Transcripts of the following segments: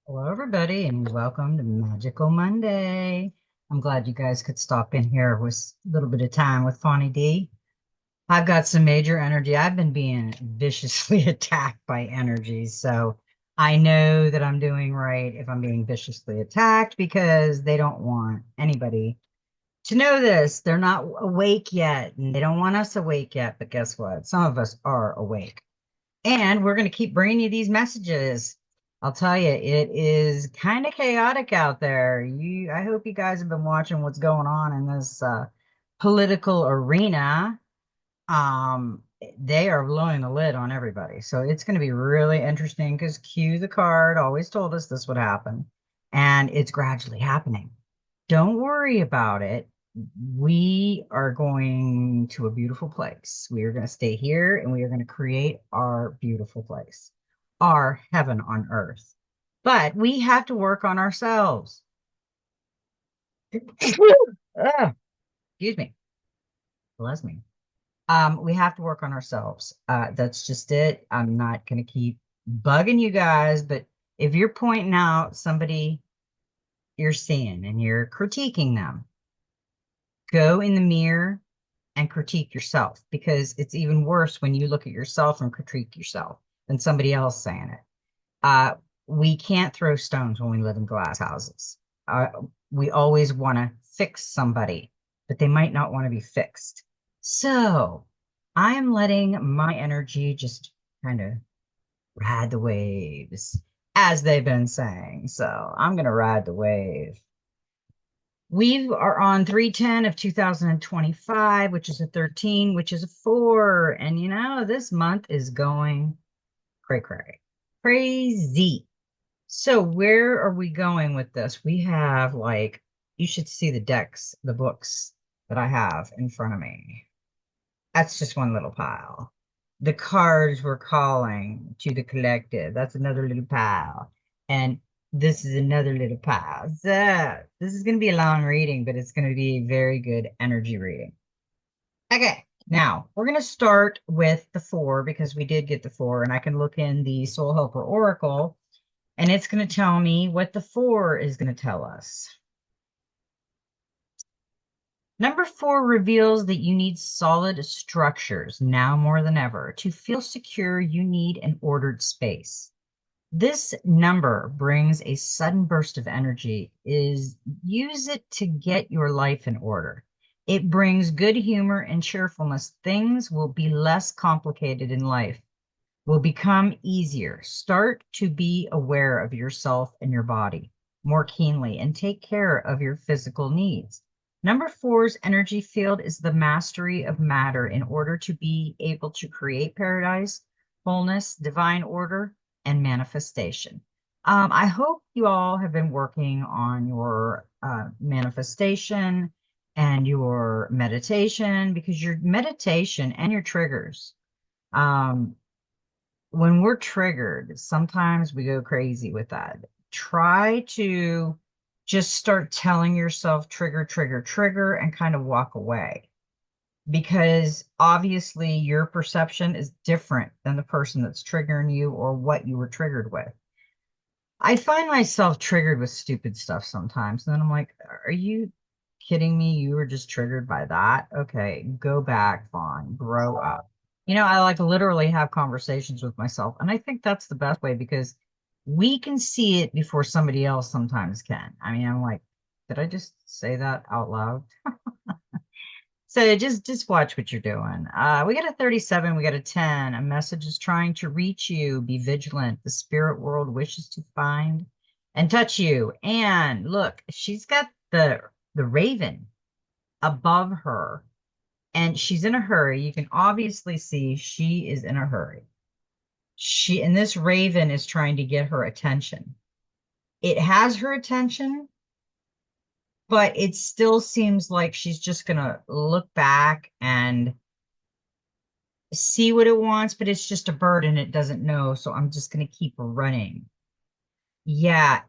Hello, everybody, and welcome to Magical Monday. I'm glad you guys could stop in here with a little bit of time with Fawny D. I've got some major energy. I've been being viciously attacked by energies, so I know that I'm doing right if I'm being viciously attacked because they don't want anybody to know this. They're not awake yet, and they don't want us awake yet. But guess what? Some of us are awake. And we're going to keep bringing you these messages. I'll tell you, it is kind of chaotic out there. I hope you guys have been watching what's going on in this political arena. They are blowing the lid on everybody. So it's going to be really interesting because Q the card always told us this would happen, and it's gradually happening. Don't worry about it. We are going to a beautiful place. We are going to stay here and we are going to create our beautiful place, our heaven on earth. But we have to work on ourselves. Ugh, excuse me. Bless me. We have to work on ourselves. That's just it. I'm not going to keep bugging you guys, but if you're pointing out somebody you're seeing and you're critiquing them, go in the mirror and critique yourself because it's even worse when you look at yourself and critique yourself than somebody else saying it. Uh, we can't throw stones when we live in glass houses. Uh, we always want to fix somebody, but they might not want to be fixed. So I am letting my energy just kind of ride the waves, as they've been saying. So I'm going to ride the wave. We are on 310 of 2025, which is a 13, which is a 4. And this month is going crazy. So where are we going with this? We have you should see the decks, the books that I have in front of me. That's just one little pile. The cards we're calling to the collective. That's another little pile. And this is another little pile. So this is going to be a long reading, but it's going to be a very good energy reading. Okay. Now we're going to start with the 4 because we did get the 4, and I can look in the Soul Helper Oracle and it's going to tell me what the 4 is going to tell us. Number 4 reveals that you need solid structures now more than ever. To feel secure, you need an ordered space. This number brings a sudden burst of energy. Use it to get your life in order. It brings good humor and cheerfulness. Things will be less complicated in life, will become easier. Start to be aware of yourself and your body more keenly and take care of your physical needs. Number 4's energy field is the mastery of matter in order to be able to create paradise, wholeness, divine order, and manifestation. I hope you all have been working on your manifestation and your meditation because your meditation and your triggers, um, when we're triggered, sometimes we go crazy with that. Try to just start telling yourself trigger, trigger, trigger, and kind of walk away because obviously your perception is different than the person that's triggering you or what you were triggered with. I find myself triggered with stupid stuff sometimes, and then I'm like, are you kidding me? You were just triggered by that? Okay, go back, Fawn, grow up. I like literally have conversations with myself, and I think that's the best way because we can see it before somebody else sometimes can. I mean, I'm like, did I just say that out loud? So just watch what you're doing. We got a 37, we got a 10. A message is trying to reach you. Be vigilant. The spirit world wishes to find and touch you. And look, she's got the raven above her, and she's in a hurry. You can obviously see she is in a hurry. And this raven is trying to get her attention. It has her attention, but it still seems like she's just gonna look back and see what it wants, but it's just a bird and it doesn't know. So I'm just going to keep running. Yeah,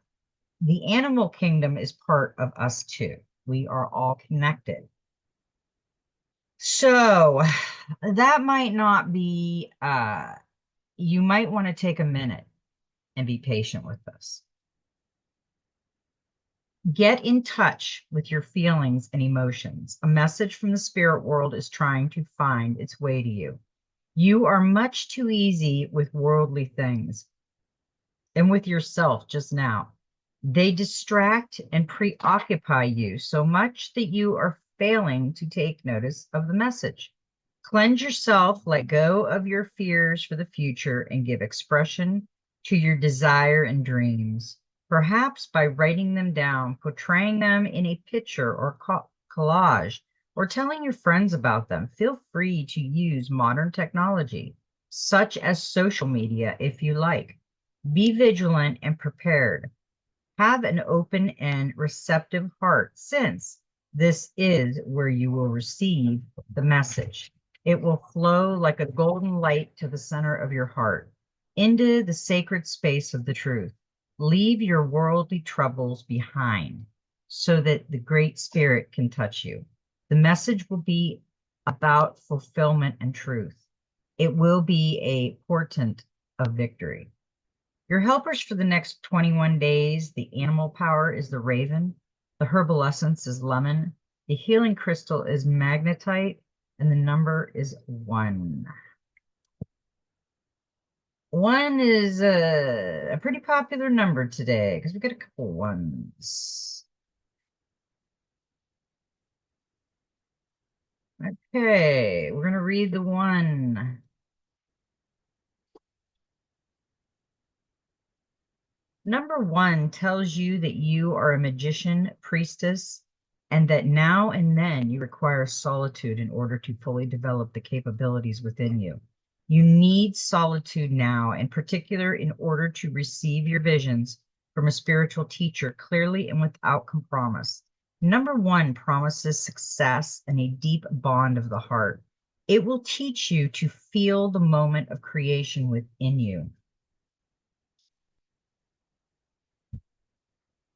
the animal kingdom is part of us too. We are all connected. So that might not be, you might want to take a minute and be patient with this. Get in touch with your feelings and emotions. A message from the spirit world is trying to find its way to you. You are much too easy with worldly things and with yourself just now. They distract and preoccupy you so much that you are failing to take notice of the message. Cleanse yourself, let go of your fears for the future, and give expression to your desire and dreams, perhaps by writing them down, portraying them in a picture or collage, or telling your friends about them. Feel free to use modern technology, such as social media, if you like. Be vigilant and prepared. Have an open and receptive heart, since this is where you will receive the message. It will flow like a golden light to the center of your heart, into the sacred space of the truth. Leave your worldly troubles behind so that the Great Spirit can touch you. The message will be about fulfillment and truth. It will be a portent of victory. Your helpers for the next 21 days, the animal power is the raven, the herbal essence is lemon, the healing crystal is magnetite, and the number is 1. 1 is a pretty popular number today because we got a couple ones. Okay, we're going to read the 1. Number 1 tells you that you are a magician, priestess, and that now and then you require solitude in order to fully develop the capabilities within you. You need solitude now, in particular, in order to receive your visions from a spiritual teacher clearly and without compromise. Number 1 promises success and a deep bond of the heart. It will teach you to feel the moment of creation within you.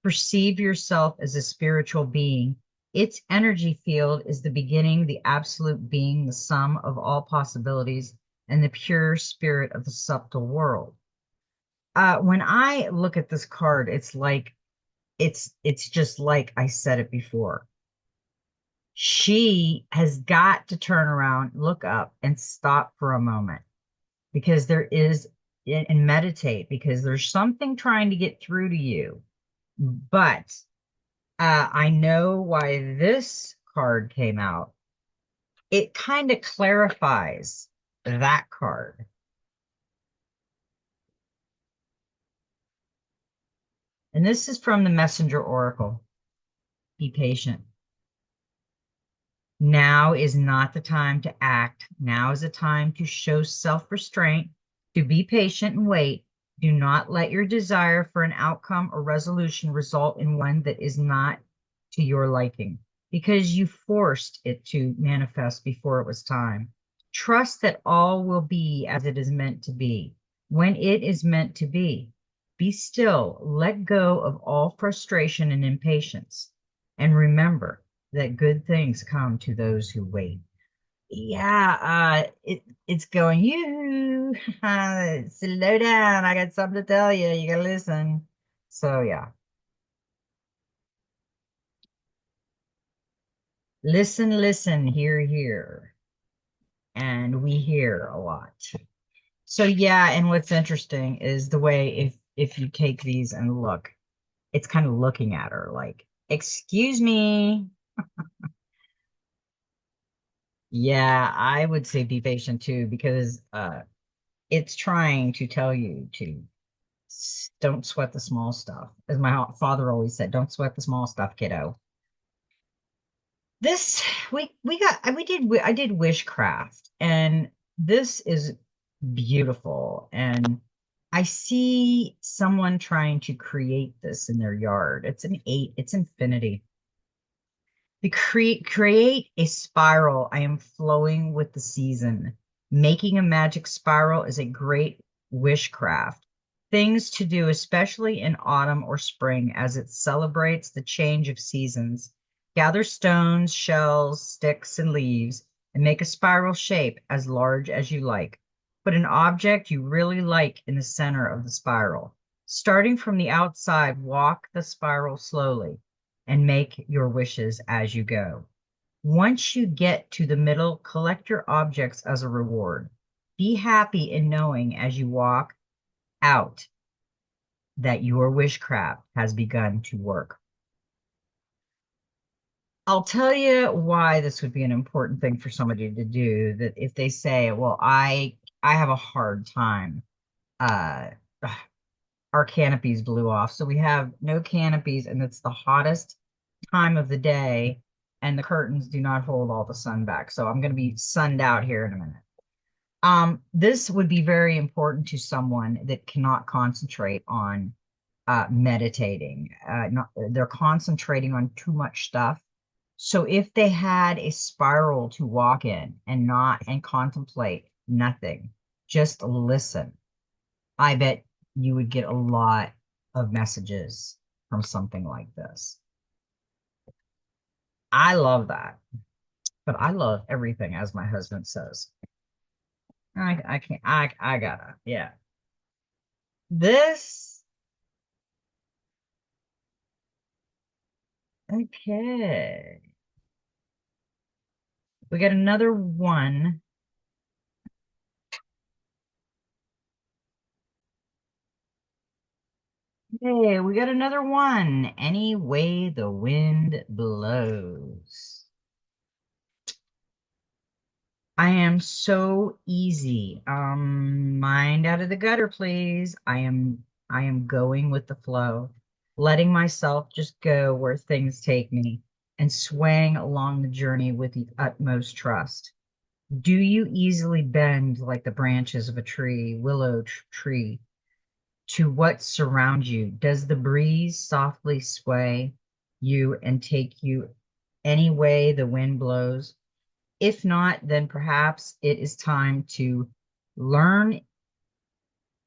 Perceive yourself as a spiritual being. Its energy field is the beginning, the absolute being, the sum of all possibilities, and the pure spirit of the subtle world. When I look at this card, it's like it's just like I said it before. She has got to turn around, look up, and stop for a moment because there is and meditate because there's something trying to get through to you. But I know why this card came out. It kind of clarifies that card. And this is from the Messenger Oracle. Be patient. Now is not the time to act. Now is the time to show self-restraint, to be patient and wait. Do not let your desire for an outcome or resolution result in one that is not to your liking, because you forced it to manifest before it was time. Trust that all will be as it is meant to be, when it is meant to be. Be still, let go of all frustration and impatience, and remember that good things come to those who wait. Yeah, it's going, you slow down. I got something to tell you. You gotta listen. So yeah. Listen, listen, hear, hear. And we hear a lot. So yeah, and what's interesting is the way if you take these and look, it's kind of looking at her like, excuse me. Yeah, I would say be patient too, because it's trying to tell you to don't sweat the small stuff. As my father always said, don't sweat the small stuff, kiddo. This we got I did wishcraft, and this is beautiful, and I see someone trying to create this in their yard. It's an 8, it's infinity. To create a spiral, I am flowing with the season. Making a magic spiral is a great wishcraft. Things to do, especially in autumn or spring, as it celebrates the change of seasons. Gather stones, shells, sticks, and leaves, and make a spiral shape as large as you like. Put an object you really like in the center of the spiral. Starting from the outside, walk the spiral slowly. and make your wishes as you go. Once you get to the middle, collect your objects as a reward. Be happy in knowing as you walk out that your wishcraft has begun to work. I'll tell you why this would be an important thing for somebody to do. That if they say, "Well, I have a hard time," uh, our canopies blew off, so we have no canopies, and it's the hottest time of the day, and the curtains do not hold all the sun back. So I'm going to be sunned out here in a minute. This would be very important to someone that cannot concentrate on meditating. They're concentrating on too much stuff. So if they had a spiral to walk in and contemplate nothing, just listen, I bet you would get a lot of messages from something like this. I love that, but I love everything, as my husband says. I can't, I gotta, yeah. This, okay. We got another one. Hey, we got another one. Any way the wind blows. I am so easy. Mind out of the gutter, please. I am going with the flow, letting myself just go where things take me and swaying along the journey with the utmost trust. Do you easily bend like the branches of a tree, tree, to what surrounds you? Does the breeze softly sway you and take you any way the wind blows? If not, then perhaps it is learn,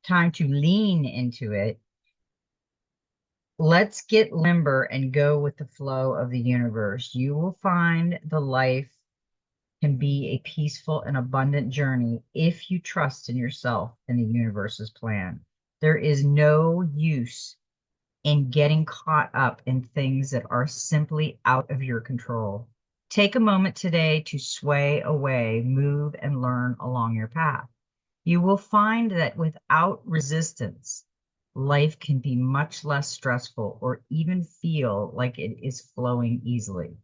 time to lean into it. Let's get limber and go with the flow of the universe. You will find the life can be a peaceful and abundant journey if you trust in yourself and the universe's plan. There is no use in getting caught up in things that are simply out of your control. Take a moment today to sway away, move, and learn along your path. You will find that without resistance, life can be much less stressful or even feel like it is flowing easily.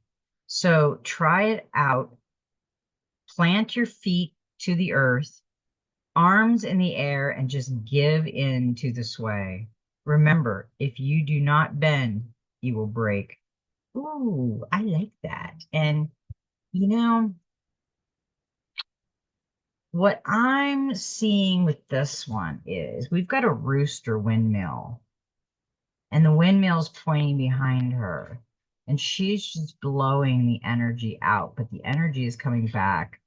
So try it out. Plant your feet to the earth, arms in the air, and just give in to the sway. Remember, if you do not bend, you will break. Ooh, I like that. And you know, what I'm seeing with this one is we've got a rooster windmill, and the windmill's pointing behind her, and she's just blowing the energy out, but the energy is coming back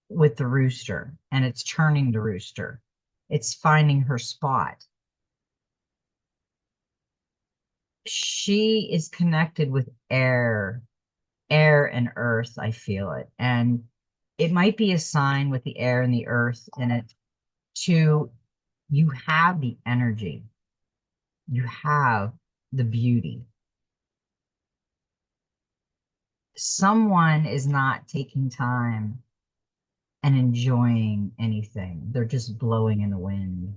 with the rooster, and it's turning the rooster. It's finding her spot. She is connected with air and earth. I feel it. And it might be a sign with the air and the earth in it to you have the energy, you have the beauty. Someone is not taking time and enjoying anything, they're just blowing in the wind.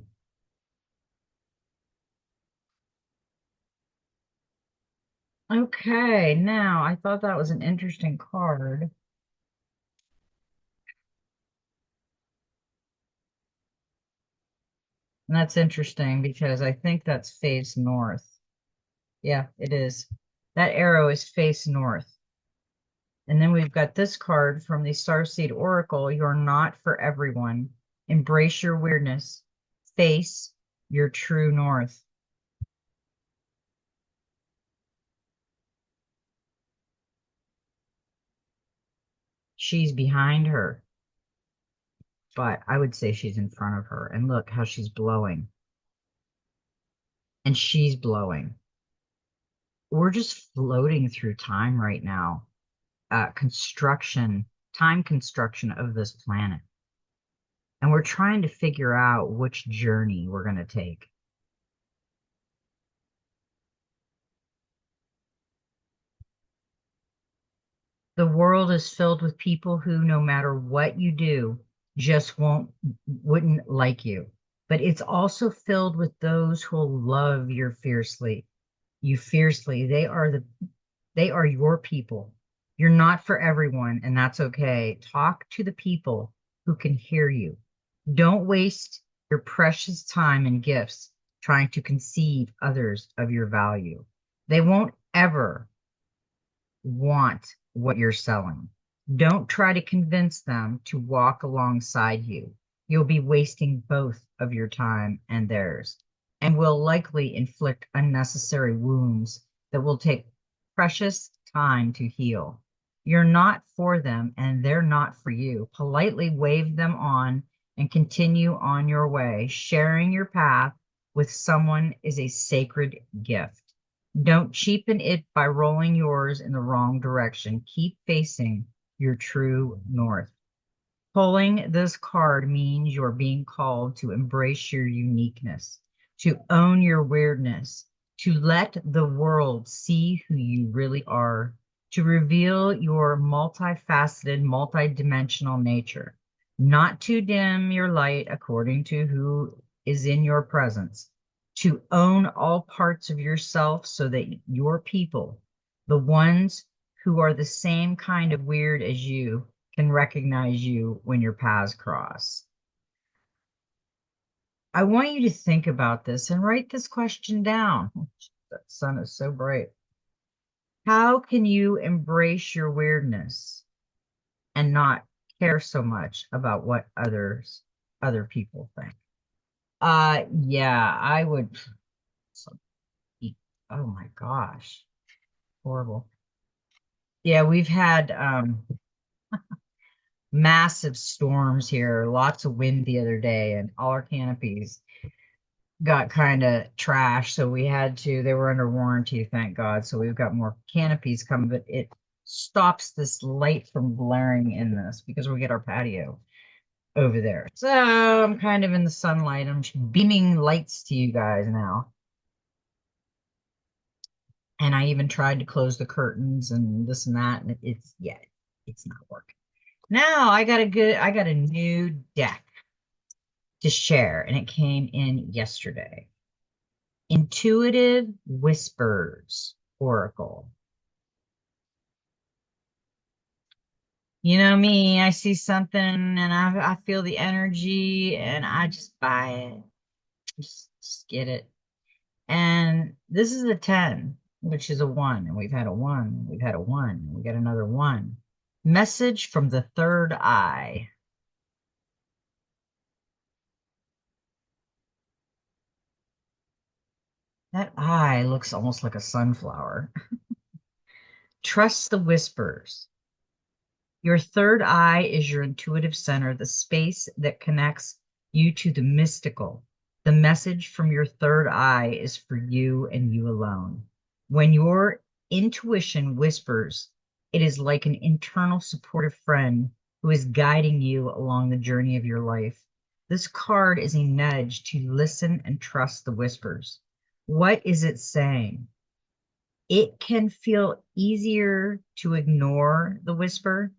Okay, now I thought that was an interesting card. And that's interesting because I think that's face north. Yeah, it is. That arrow is face north. And then we've got this card from the Starseed Oracle. You're not for everyone. Embrace your weirdness. Face your true north. She's behind her, but I would say she's in front of her. And look how she's blowing. And she's blowing. We're just floating through time right now. Time construction of this planet. And we're trying to figure out which journey we're going to take. The world is filled with people who, no matter what you do, just wouldn't like you. But it's also filled with those who will love you fiercely. They are your people. You're not for everyone, and that's okay. Talk to the people who can hear you. Don't waste your precious time and gifts trying to conceive others of your value. They won't ever want what you're selling. Don't try to convince them to walk alongside you. You'll be wasting both of your time and theirs, and will likely inflict unnecessary wounds that will take precious time to heal. You're not for them, and they're not for you. Politely wave them on and continue on your way. Sharing your path with someone is a sacred gift. Don't cheapen it by rolling yours in the wrong direction. Keep facing your true north. Pulling this card means you're being called to embrace your uniqueness, to own your weirdness, to let the world see who you really are, to reveal your multifaceted, multidimensional nature, not to dim your light according to who is in your presence, to own all parts of yourself so that your people, the ones who are the same kind of weird as you, can recognize you when your paths cross. I want you to think about this and write this question down. That sun is so bright. How can you embrace your weirdness and not care so much about what other people think? Yeah, I would. Oh my gosh, horrible. Yeah, we've had massive storms here, lots of wind the other day, and all our canopies got kind of trashed. So they were under warranty, thank God. So we've got more canopies coming, but it stops this light from blaring in this because we get our patio over there. So I'm kind of in the sunlight. I'm beaming lights to you guys now. And I even tried to close the curtains and this and that, and it's not working. Now I got a new deck to share, and it came in yesterday. Intuitive Whispers Oracle. You know me, I see something and I feel the energy and I just buy it. Just get it. And this is a 10, which is a 1, and we've had a 1, we've had a 1, and we got another 1. Message from the third eye. That eye looks almost like a sunflower. Trust the whispers. Your third eye is your intuitive center, the space that connects you to the mystical. The message from your third eye is for you and you alone. When your intuition whispers, it is like an internal supportive friend who is guiding you along the journey of your life. This card is a nudge to listen and trust the whispers. What is it saying? It can feel easier to ignore the whisper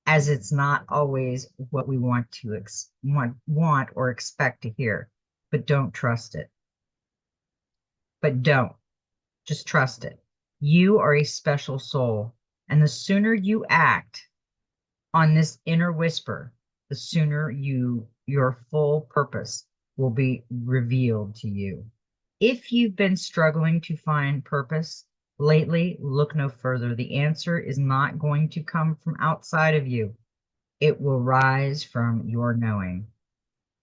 as it's not always what we want or expect to hear. But don't trust it. But don't. Just trust it. You are a special soul, and the sooner you act on this inner whisper, the sooner your full purpose will be revealed to you. If you've been struggling to find purpose lately, look no further. The answer is not going to come from outside of you. It will rise from your knowing,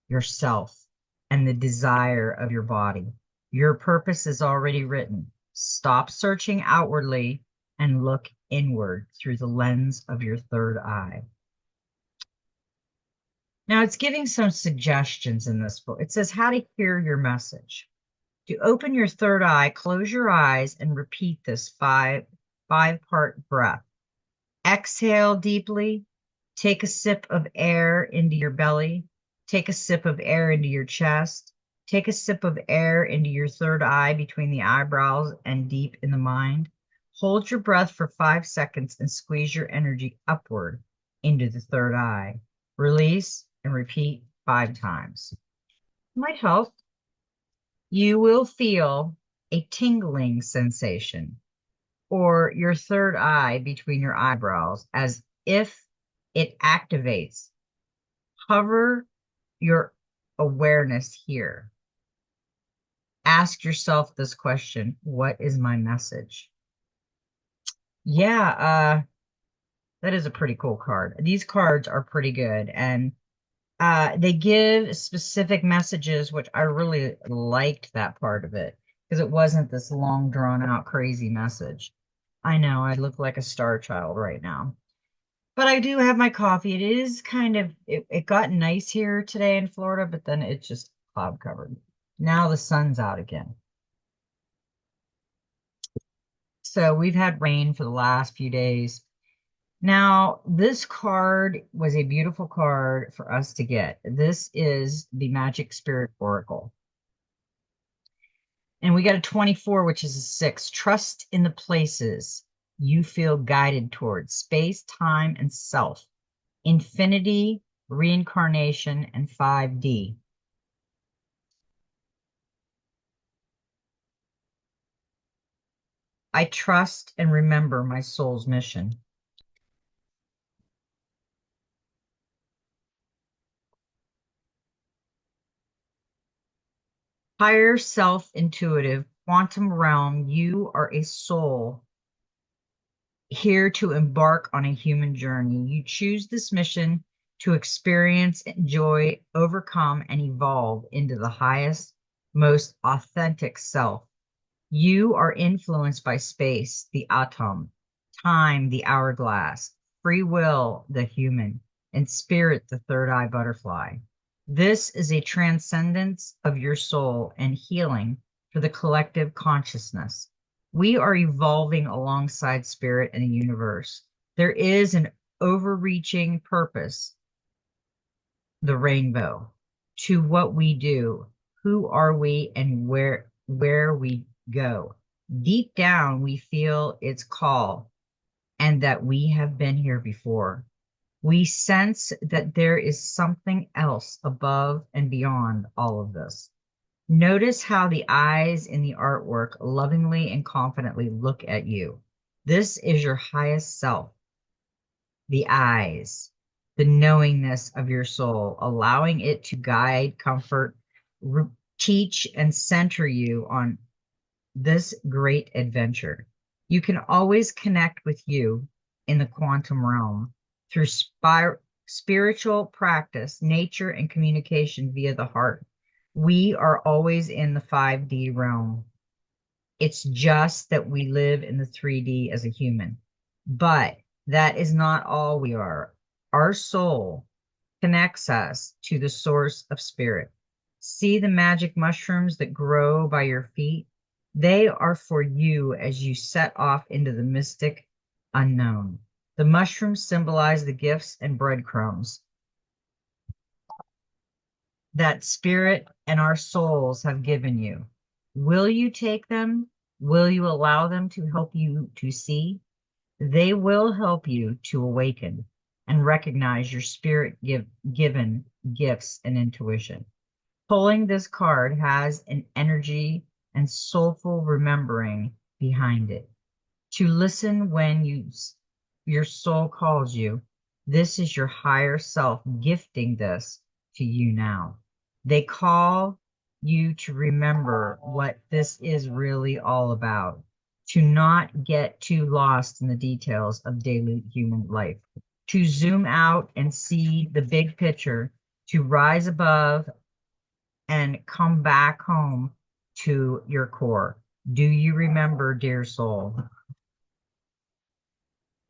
yourself, and the desire of your body. Your purpose is already written. Stop searching outwardly and look inward through the lens of your third eye. Now, it's giving some suggestions in this book. It says how to hear your message. To open your third eye, close your eyes and repeat this five-part breath. Exhale deeply. Take a sip of air into your belly. Take a sip of air into your chest. Take a sip of air into your third eye between the eyebrows and deep in the mind. Hold your breath for 5 seconds and squeeze your energy upward into the third eye. Release and repeat 5 times. Might help. You will feel a tingling sensation or your third eye between your eyebrows as if it activates. Hover your awareness here. Ask yourself this question: what is my message? Yeah, that is a pretty cool card. These cards are pretty good, and they give specific messages, which I really liked that part of it because it wasn't this long drawn out crazy message. I know I look like a star child right now, but I do have my coffee. It is kind of, it got nice here today in Florida, but then it's just cloud covered. Now the sun's out again. So we've had rain for the last few days. Now, this card was a beautiful card for us to get. This is the Magic Spirit Oracle. And we got a 24, which is a 6. Trust in the places you feel guided towards: space, time, and self, infinity, reincarnation, and 5D. I trust and remember my soul's mission. Higher self, intuitive, quantum realm, you are a soul here to embark on a human journey. You choose this mission to experience, enjoy, overcome, and evolve into the highest, most authentic self. You are influenced by space, the atom, time, the hourglass, free will, the human, and spirit, the third eye butterfly. This is a transcendence of your soul and healing for the collective consciousness. We are evolving alongside spirit and the universe. There is an overreaching purpose, the rainbow, to what we do. Who are we and where we go? Deep down, we feel its call and that we have been here before. We sense that there is something else above and beyond all of this. Notice how the eyes in the artwork lovingly and confidently look at you. This is your highest self. The eyes, the knowingness of your soul, allowing it to guide, comfort, teach, and center you on this great adventure. You can always connect with you in the quantum realm through spiritual practice, nature, and communication via the heart. We are always in the 5D realm. It's just that we live in the 3D as a human. But that is not all we are. Our soul connects us to the source of spirit. See the magic mushrooms that grow by your feet? They are for you as you set off into the mystic unknown. The mushrooms symbolize the gifts and breadcrumbs that spirit and our souls have given you. Will you take them? Will you allow them to help you to see? They will help you to awaken and recognize your spirit given gifts and intuition. Pulling this card has an energy and soulful remembering behind it. To listen when your soul calls you. This is your higher self gifting this to you now. They call you to remember what this is really all about, to not get too lost in the details of daily human life, to zoom out and see the big picture, to rise above and come back home to your core. Do you remember, dear soul?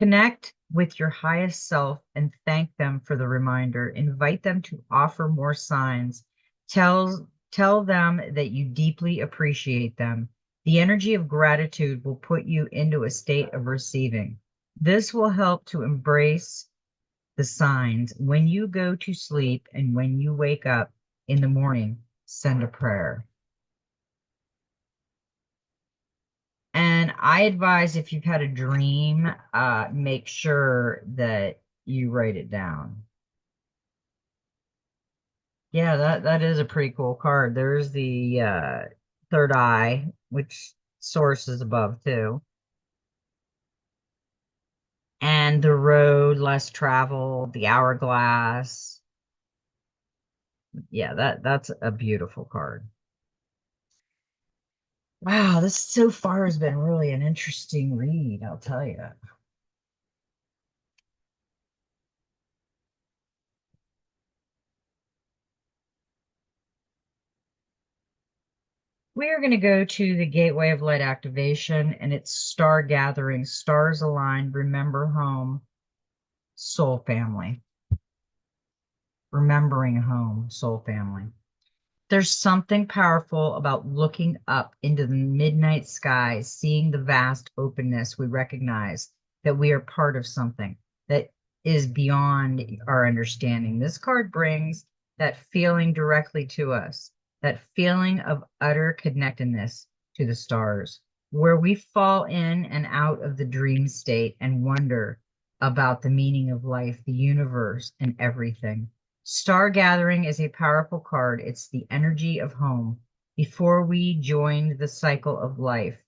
Connect with your highest self and thank them for the reminder. Invite them to offer more signs. Tell them that you deeply appreciate them. The energy of gratitude will put you into a state of receiving. This will help to embrace the signs. When you go to sleep and when you wake up in the morning, send a prayer. And I advise if you've had a dream, make sure that you write it down. Yeah, that is a pretty cool card. There's the third eye, which source is above too. And the road less traveled, the hourglass. Yeah, that's a beautiful card. Wow, this so far has been really an interesting read, I'll tell you. We are going to go to the Gateway of Light activation, and it's star gathering, stars aligned, remember home, soul family. Remembering home, soul family. There's something powerful about looking up into the midnight sky, seeing the vast openness. We recognize that we are part of something that is beyond our understanding. This card brings that feeling directly to us, that feeling of utter connectedness to the stars, where we fall in and out of the dream state and wonder about the meaning of life, the universe, and everything. Star Gathering is a powerful card. It's the energy of home. Before we joined the cycle of life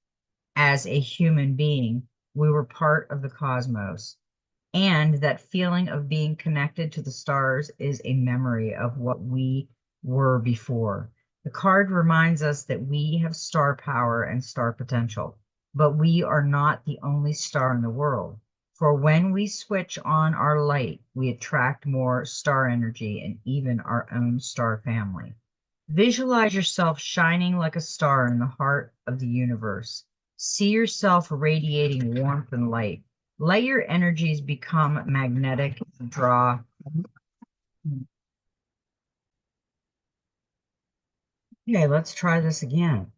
as a human being, we were part of the cosmos. And that feeling of being connected to the stars is a memory of what we were before. The card reminds us that we have star power and star potential, but we are not the only star in the world. For when we switch on our light, we attract more star energy and even our own star family. Visualize yourself shining like a star in the heart of the universe. See yourself radiating warmth and light. Let your energies become magnetic, draw. Okay, let's try this again.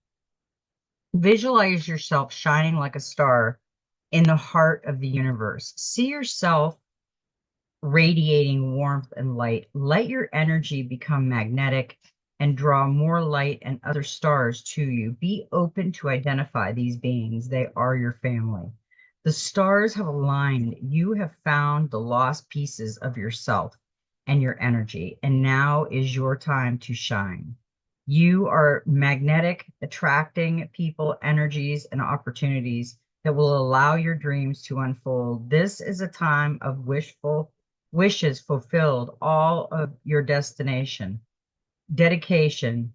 Visualize yourself shining like a star in the heart of the universe. See yourself radiating warmth and light. Let your energy become magnetic and draw more light and other stars to you. Be open to identify these beings. They are your family. The stars have aligned. You have found the lost pieces of yourself and your energy, and now is your time to shine. You are magnetic, attracting people, energies, and opportunities that will allow your dreams to unfold. This is a time of wishful wishes fulfilled, all of your dedication, destination,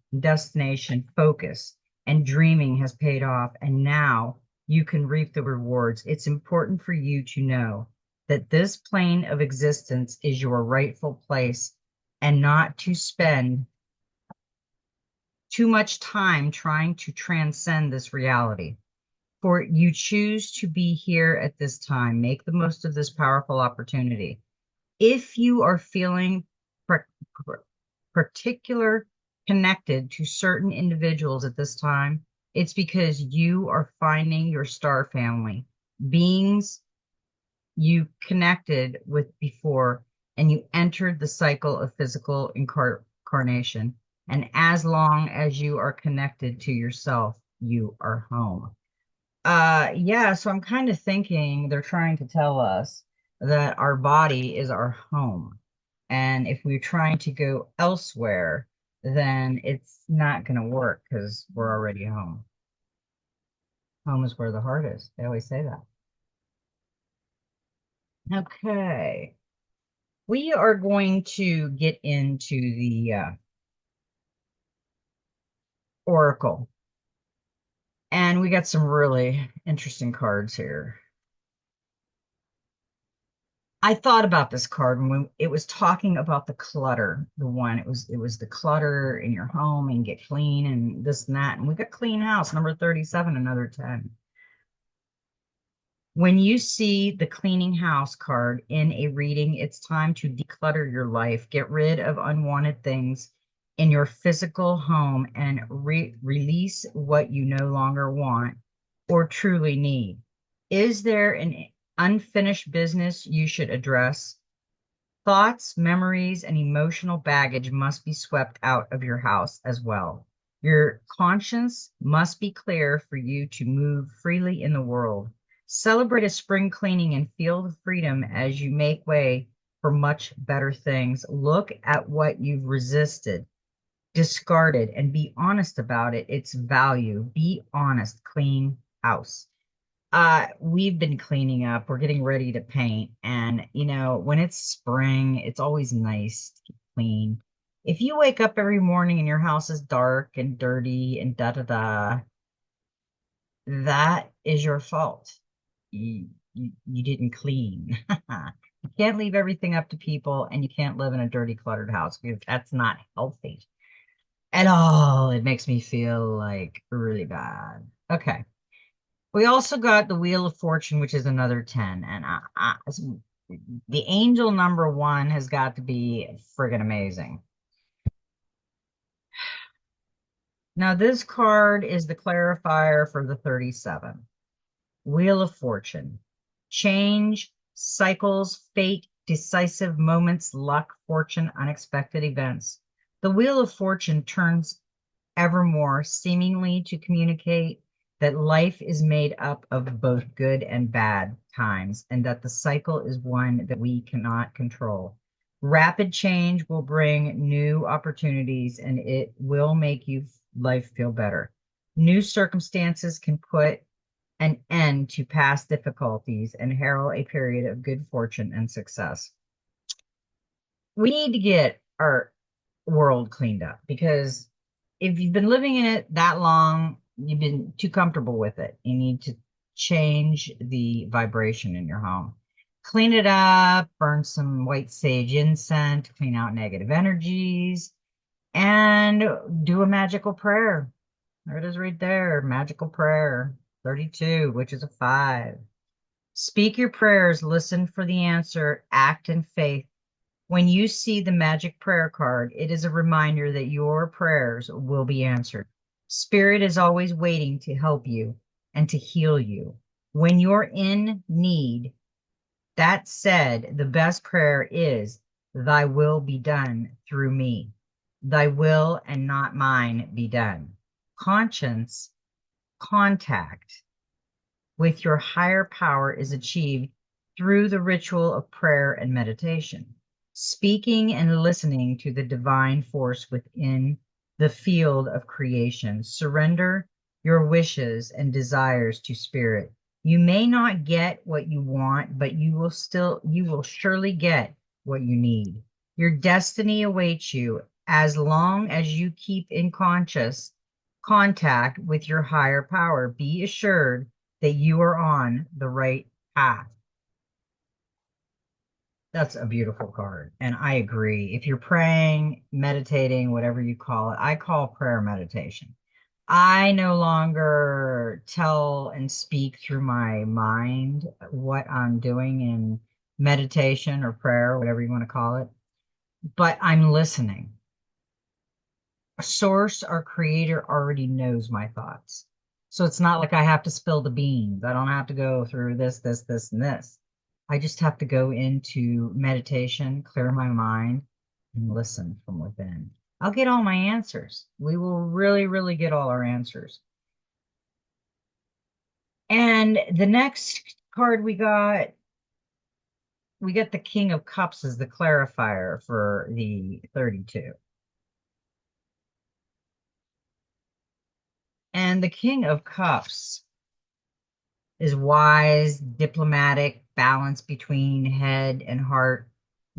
focus, and dreaming has paid off, and now you can reap the rewards. It's important for you to know that this plane of existence is your rightful place and not to spend too much time trying to transcend this reality. For you choose to be here at this time. Make the most of this powerful opportunity. If you are feeling particular connected to certain individuals at this time, it's because you are finding your star family, beings you connected with before, and you entered the cycle of physical incarnation. And as long as you are connected to yourself, you are home. Yeah, so I'm kind of thinking they're trying to tell us that our body is our home. And if we're trying to go elsewhere, then it's not going to work because we're already home. Home is where the heart is. They always say that. Okay. We are going to get into the Oracle. And we got some really interesting cards here. I thought about this card when it was talking about the clutter, the one it was the clutter in your home and get clean and this and that. And we got clean house, number 37, another 10. When you see the cleaning house card in a reading, it's time to declutter your life, get rid of unwanted things in your physical home and release what you no longer want or truly need. Is there an unfinished business you should address? Thoughts, memories, and emotional baggage must be swept out of your house as well. Your conscience must be clear for you to move freely in the world. Celebrate a spring cleaning and feel the freedom as you make way for much better things. Look at what you've resisted, discarded, and be honest about it. Its value. Be honest. Clean house. We've been cleaning up. We're getting ready to paint. And, when it's spring, it's always nice to keep clean. If you wake up every morning and your house is dark and dirty and da da da, that is your fault. You didn't clean. You can't leave everything up to people, and you can't live in a dirty, cluttered house because that's not healthy at all. It makes me feel like really bad. Okay. We also got the Wheel of Fortune, which is another 10. And the angel number one has got to be friggin' amazing. Now, this card is the clarifier for the 37. Wheel of Fortune. Change, cycles, fate, decisive moments, luck, fortune, unexpected events. The Wheel of Fortune turns evermore, seemingly to communicate that life is made up of both good and bad times, and that the cycle is one that we cannot control. Rapid change will bring new opportunities, and it will make life feel better. New circumstances can put an end to past difficulties and herald a period of good fortune and success. We need to get our world cleaned up because if you've been living in it that long, you've been too comfortable with it. You need to change the vibration in your home. Clean it up, burn some white sage incense, clean out negative energies, and do a magical prayer. There it is right there, magical prayer, 32, which is a 5. Speak your prayers, listen for the answer, act in faith. When you see the magic prayer card, it is a reminder that your prayers will be answered. Spirit is always waiting to help you and to heal you. When you're in need, that said, the best prayer is, Thy will be done through me. Thy will and not mine be done. Conscience, contact with your higher power is achieved through the ritual of prayer and meditation. Speaking and listening to the divine force within the field of creation. Surrender your wishes and desires to spirit. You may not get what you want, but you will surely get what you need. Your destiny awaits you as long as you keep in conscious contact with your higher power. Be assured that you are on the right path. That's a beautiful card. And I agree. If you're praying, meditating, whatever you call it, I call prayer meditation. I no longer tell and speak through my mind what I'm doing in meditation or prayer, whatever you want to call it, but I'm listening. A source or creator already knows my thoughts. So it's not like I have to spill the beans. I don't have to go through this, and this. I just have to go into meditation, clear my mind, and listen from within. I'll get all my answers. We will really, really get all our answers. And the next card we got the King of Cups as the clarifier for the 32. And the King of Cups is wise, diplomatic, balance between head and heart,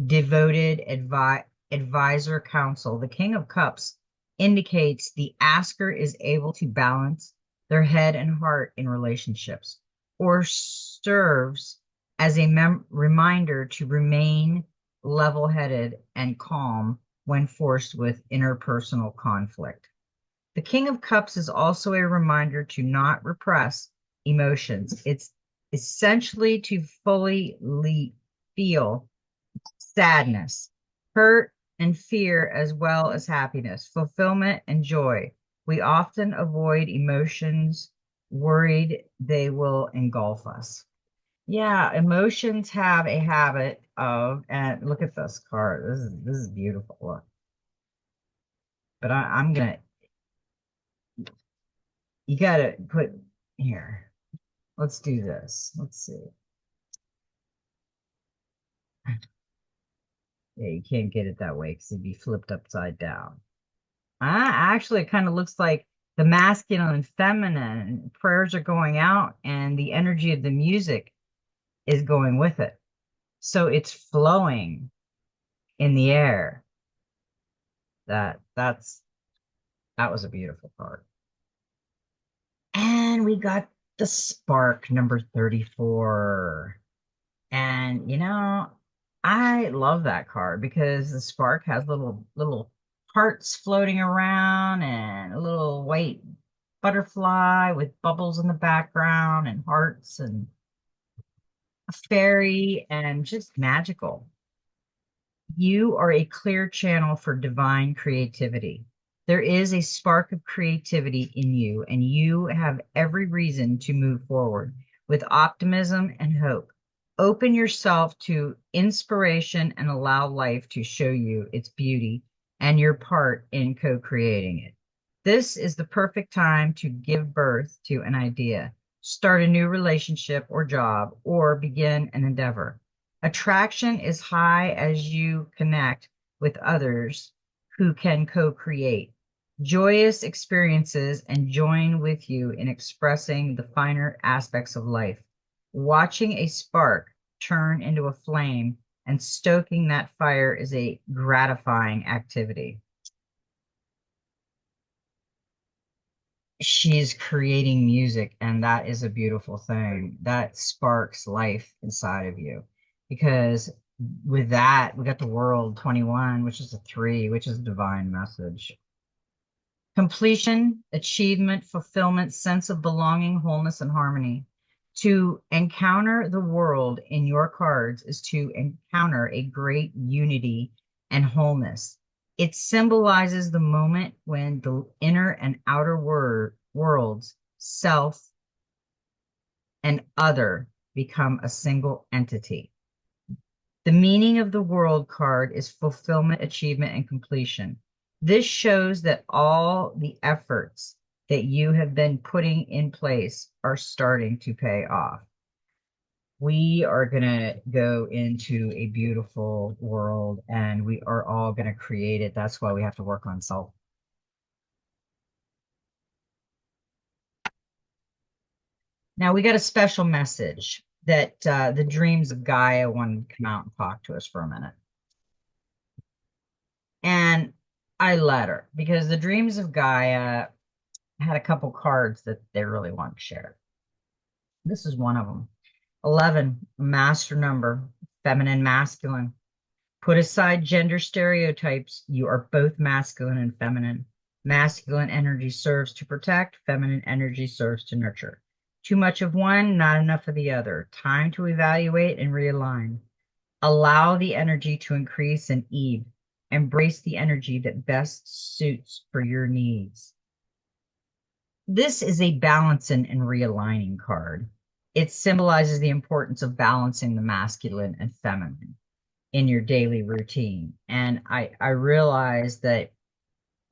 devoted advisor counsel. The King of Cups indicates the asker is able to balance their head and heart in relationships, or serves as a reminder to remain level-headed and calm when forced with interpersonal conflict. The King of Cups is also a reminder to not repress emotions. It's essentially to fully feel sadness, hurt, and fear, as well as happiness, fulfillment, and joy. We often avoid emotions, worried they will engulf us. Yeah, emotions have a habit of, and look at this card. This is beautiful. Look. But I'm gonna You gotta put here. Let's do this. Let's see. Yeah, you can't get it that way because it'd be flipped upside down. Actually, it kind of looks like the masculine and feminine prayers are going out, and the energy of the music is going with it. So it's flowing in the air. That's that was a beautiful part. And we got the spark number 34. And I love that card because the spark has little hearts floating around and a little white butterfly with bubbles in the background and hearts and a fairy and just magical. You are a clear channel for divine creativity. There is a spark of creativity in you, and you have every reason to move forward with optimism and hope. Open yourself to inspiration and allow life to show you its beauty and your part in co creating it. This is the perfect time to give birth to an idea, start a new relationship or job, or begin an endeavor. Attraction is high as you connect with others who can co create joyous experiences and join with you in expressing the finer aspects of life. Watching a spark turn into a flame and stoking that fire is a gratifying activity. She's creating music, and that is a beautiful thing. That sparks life inside of you. Because with that, we got the world 21, which is a three, which is a divine message. Completion, achievement, fulfillment, sense of belonging, wholeness, and harmony. To encounter the world in your cards is to encounter a great unity and wholeness. It symbolizes the moment when the inner and outer worlds, self and other, become a single entity. The meaning of the world card is fulfillment, achievement, and completion. This shows that all the efforts that you have been putting in place are starting to pay off. We are going to go into a beautiful world and we are all going to create it. That's why we have to work on self. Now, we got a special message that the dreams of Gaia wanted to come out and talk to us for a minute. And I let her because the dreams of Gaia had a couple cards that they really want to share. This is one of them. 11, master number, feminine, masculine. Put aside gender stereotypes. You are both masculine and feminine. Masculine energy serves to protect, feminine energy serves to nurture. Too much of one, not enough of the other. Time to evaluate and realign. Allow the energy to increase and ebb. Embrace the energy that best suits for your needs. This is a balancing and realigning card. It symbolizes the importance of balancing the masculine and feminine in your daily routine. And I realize that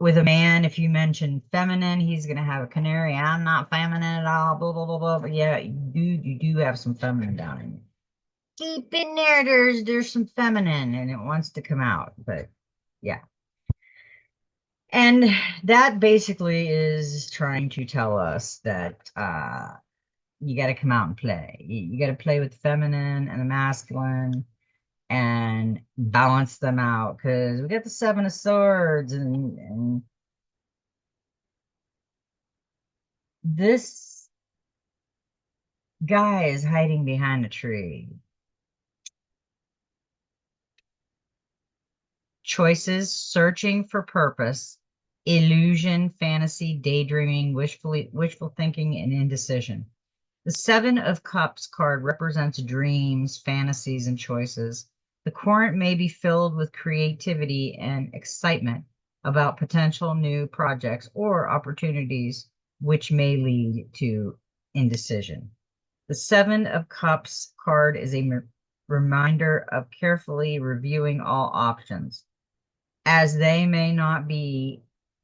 with a man, if you mention feminine, he's going to have a canary. I'm not feminine at all, blah, blah, blah, blah. But yeah, you do have some feminine down in you. Deep in there, there's some feminine and it wants to come out. But yeah. And that basically is trying to tell us that you got to come out and play. You got to play with the feminine and the masculine and balance them out because we got the Seven of Swords and this guy is hiding behind a tree. Choices, searching for purpose, illusion, fantasy, daydreaming, wishful thinking, and indecision. The Seven of Cups card represents dreams, fantasies, and choices. The current may be filled with creativity and excitement about potential new projects or opportunities, which may lead to indecision. The Seven of Cups card is a reminder of carefully reviewing all options, as they may not be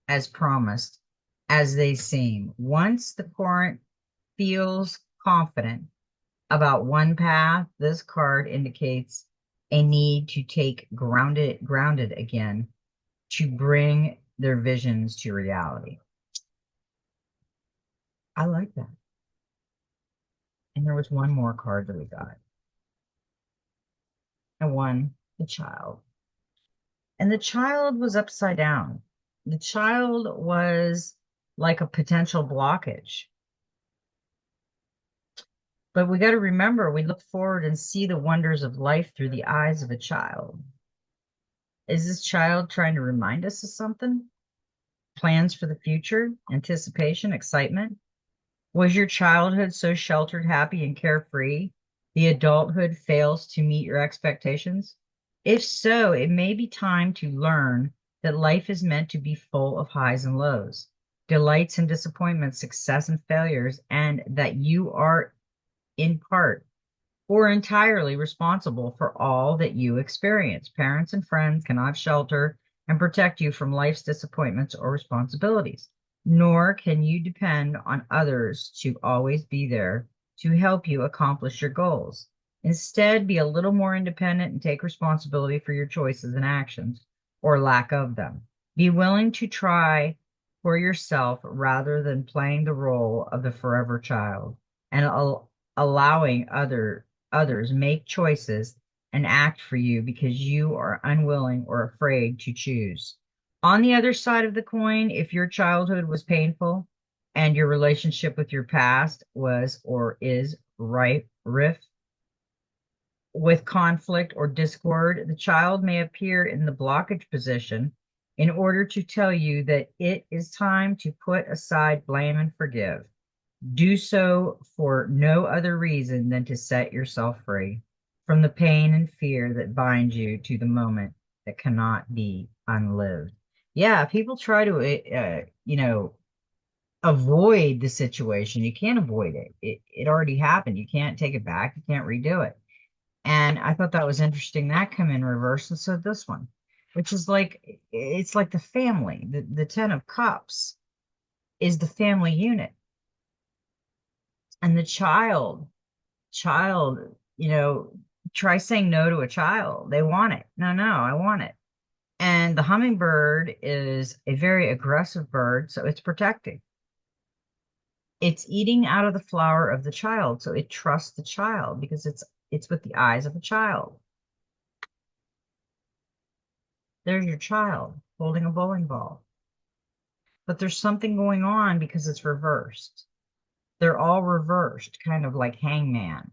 as promised, as they seem. Once the current feels confident about one path, this card indicates a need to take grounded again to bring their visions to reality. I like that. And there was one more card that we got. And one, the child. And the child was upside down. The child was like a potential blockage. But we got to remember, we look forward and see the wonders of life through the eyes of a child. Is this child trying to remind us of something? Plans for the future, anticipation, excitement? Was your childhood so sheltered, happy, and carefree, the adulthood fails to meet your expectations? If so, it may be time to learn that life is meant to be full of highs and lows, delights and disappointments, success and failures, and that you are in part or entirely responsible for all that you experience. Parents and friends cannot shelter and protect you from life's disappointments or responsibilities, nor can you depend on others to always be there to help you accomplish your goals. Instead, be a little more independent and take responsibility for your choices and actions, or lack of them. Be willing to try for yourself rather than playing the role of the forever child and allowing others make choices and act for you because you are unwilling or afraid to choose. On the other side of the coin, if your childhood was painful and your relationship with your past was or is rife with conflict or discord, the child may appear in the blockage position in order to tell you that it is time to put aside blame and forgive. Do so for no other reason than to set yourself free from the pain and fear that bind you to the moment that cannot be unlived. Yeah, people try to, avoid the situation. You can't avoid it. It already happened. You can't take it back. You can't redo it. And I thought that was interesting. That come in reverse. And so this one, which is like, it's like the family. The Ten of Cups is the family unit. And the child, try saying no to a child. They want it. No, no, I want it. And the hummingbird is a very aggressive bird, so it's protecting. It's eating out of the flower of the child, so it trusts the child because it's with the eyes of a child. There's your child holding a bowling ball. But there's something going on because it's reversed. They're all reversed, kind of like hangman.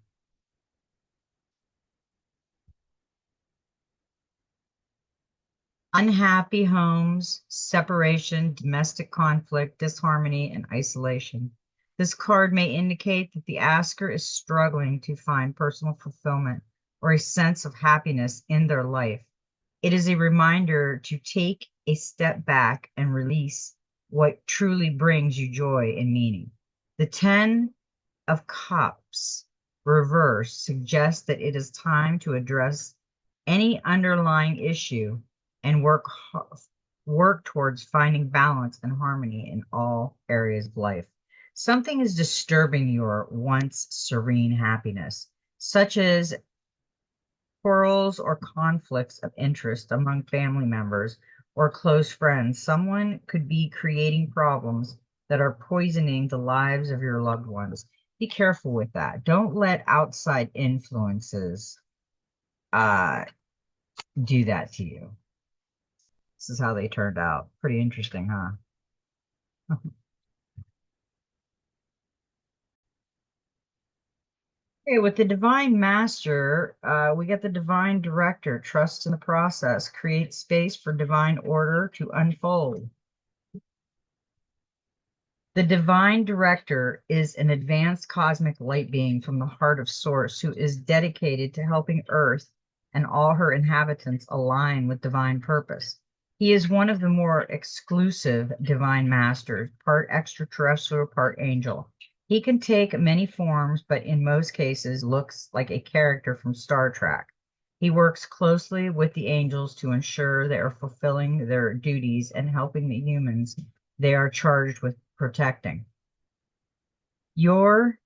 Unhappy homes, separation, domestic conflict, disharmony, and isolation. This card may indicate that the asker is struggling to find personal fulfillment or a sense of happiness in their life. It is a reminder to take a step back and release what truly brings you joy and meaning. The Ten of Cups reverse suggests that it is time to address any underlying issue and work towards finding balance and harmony in all areas of life. Something is disturbing your once serene happiness, such as quarrels or conflicts of interest among family members or close friends. Someone could be creating problems that are poisoning the lives of your loved ones. Be careful with that. Don't let outside influences uh, do that to you. This is how they turned out. Pretty interesting, huh? Okay, with the divine master, we get the divine director. Trust in the process. Create space for divine order to unfold. The divine director is an advanced cosmic light being from the heart of Source who is dedicated to helping Earth and all her inhabitants align with divine purpose. He is one of the more exclusive divine masters, part extraterrestrial, part angel. He can take many forms, but in most cases looks like a character from Star Trek. He works closely with the angels to ensure they are fulfilling their duties and helping the humans they are charged with protecting. Your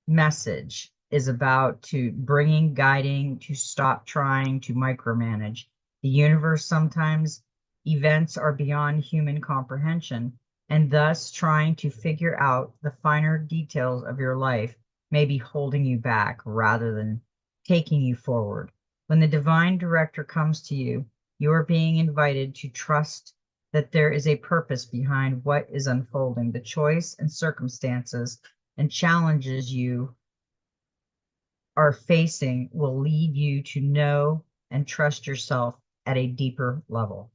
message is about to bringing, guiding, to stop trying to micromanage. The universe sometimes events are beyond human comprehension, and thus trying to figure out the finer details of your life may be holding you back rather than taking you forward. When the divine director comes to you, you are being invited to trust that there is a purpose behind what is unfolding. The choice and circumstances and challenges you are facing will lead you to know and trust yourself at a deeper level.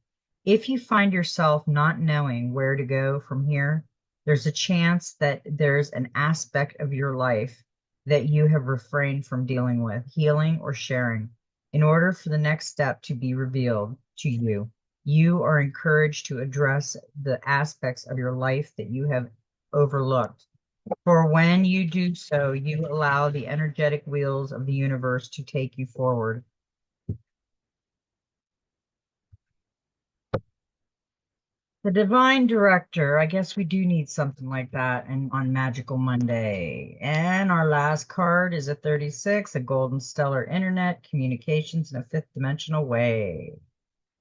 If you find yourself not knowing where to go from here, there's a chance that there's an aspect of your life that you have refrained from dealing with, healing, or sharing. In order for the next step to be revealed to you, you are encouraged to address the aspects of your life that you have overlooked. For when you do so, you allow the energetic wheels of the universe to take you forward. The divine director, I guess we do need something like that and on Magical Monday. And our last card is a 36, a golden stellar internet communications in a fifth dimensional way.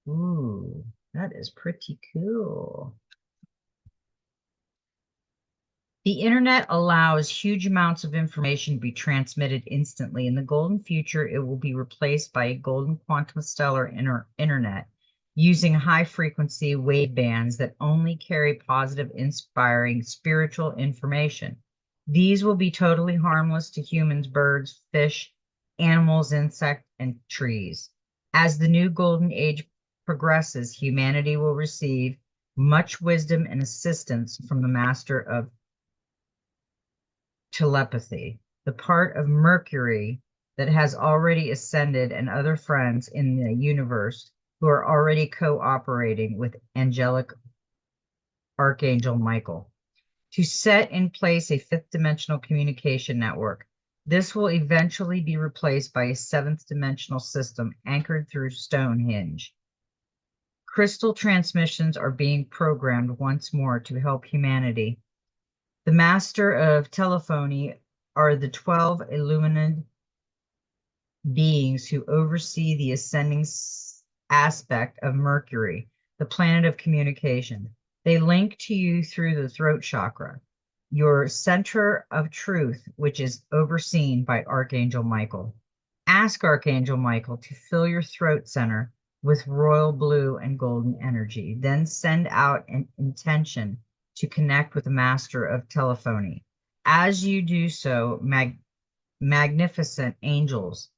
Ooh, that is pretty cool. The internet allows huge amounts of information to be transmitted instantly. In the golden future, it will be replaced by a golden quantum stellar internet using high frequency wave bands that only carry positive, inspiring, spiritual information. These will be totally harmless to humans, birds, fish, animals, insects, and trees. As the new golden age progresses, humanity will receive much wisdom and assistance from the master of telepathy, the part of Mercury that has already ascended, and other friends in the universe who are already cooperating with angelic Archangel Michael to set in place a fifth dimensional communication network. This will eventually be replaced by a seventh dimensional system anchored through Stonehenge. Crystal transmissions are being programmed once more to help humanity. The master of telephony are the 12 illuminated beings who oversee the ascending aspect of Mercury, the planet of communication. They link to you through the throat chakra, your center of truth, which is overseen by Archangel Michael. Ask Archangel Michael to fill your throat center with royal blue and golden energy. Then send out an intention to connect with the master of telephony. As you do so, magnificent angels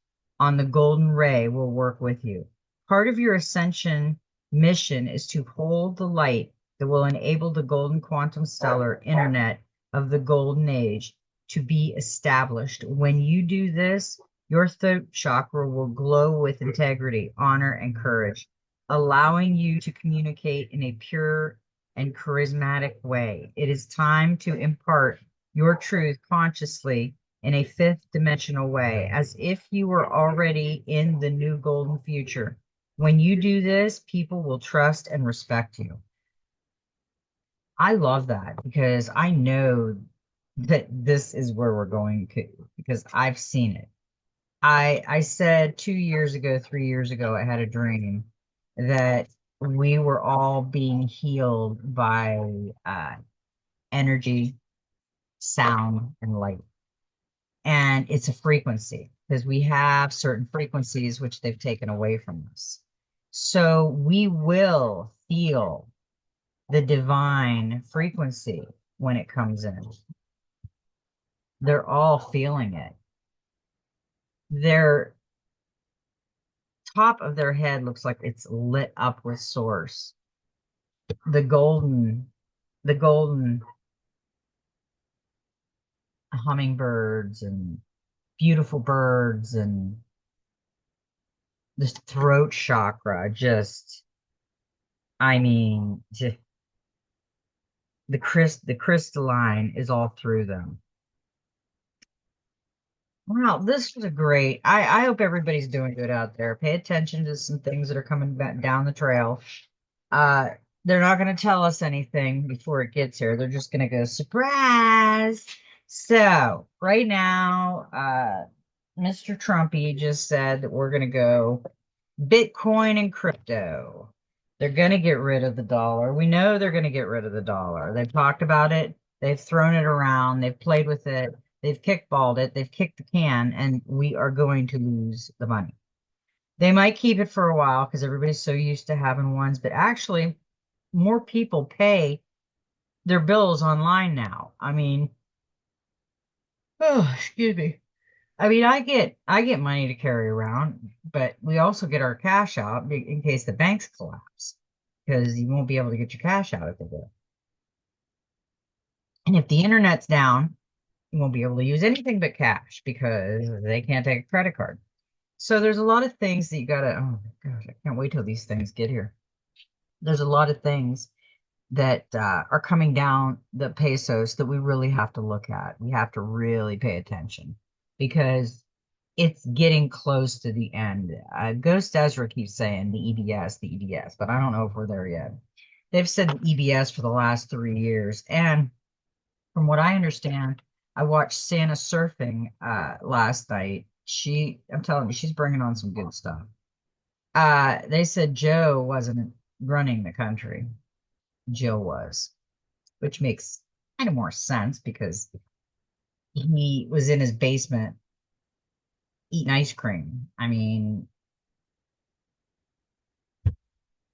on the golden ray will work with you. Part of your ascension mission is to hold the light that will enable the golden quantum stellar internet of the golden age to be established. When you do this, your throat chakra will glow with integrity, honor, and courage, allowing you to communicate in a pure and charismatic way. It is time to impart your truth consciously in a fifth dimensional way, as if you were already in the new golden future. When you do this, people will trust and respect you. I love that because I know that this is where we're going to, because I've seen it. I said 2 years ago, 3 years ago, I had a dream that we were all being healed by energy, sound, and light. And it's a frequency because we have certain frequencies which they've taken away from us. So we will feel the divine frequency when it comes in. They're all feeling it. Their top of their head looks like it's lit up with source. The golden hummingbirds and beautiful birds and the throat chakra just, I mean, the crystalline is all through them. Wow, this was a great. I hope everybody's doing good out there. Pay attention to some things that are coming back down the trail. Uh, They're not going to tell us anything before it gets here. They're just going to go surprise. So right now, Mr. Trumpy just said that we're going to go Bitcoin and crypto. They're going to get rid of the dollar. We know they're going to get rid of the dollar. They've talked about it. They've thrown it around. They've played with it. They've kickballed it. They've kicked the can, and we are going to lose the money. They might keep it for a while because everybody's so used to having ones, but actually, more people pay their bills online now. I mean, oh, excuse me. I mean, I get money to carry around, but we also get our cash out in case the banks collapse because you won't be able to get your cash out if they do. And if the internet's down, you won't be able to use anything but cash because they can't take a credit card. So there's a lot of things that you gotta, oh my gosh, I can't wait till these things get here. There's a lot of things that are coming down the pesos that we really have to look at. We have to really pay attention because it's getting close to the end. Ghost Ezra keeps saying the EBS, but I don't know if we're there yet. They've said the EBS for the last 3 years. And from what I understand, I watched Santa Surfing last night. I'm telling you, she's bringing on some good stuff. They said Joe wasn't running the country. Jill was, which makes kind of more sense because he was in his basement eating ice cream. I mean,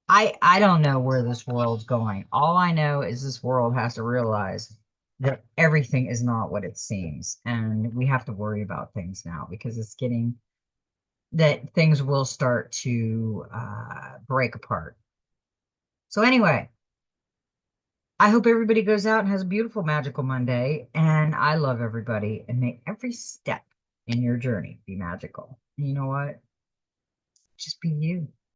I don't know where this world's going. All I know is this world has to realize that everything is not what it seems, and we have to worry about things now because it's getting that things will start to break apart. So anyway, I hope everybody goes out and has a beautiful, magical Monday. And I love everybody. And may every step in your journey be magical. And you know what? Just be you.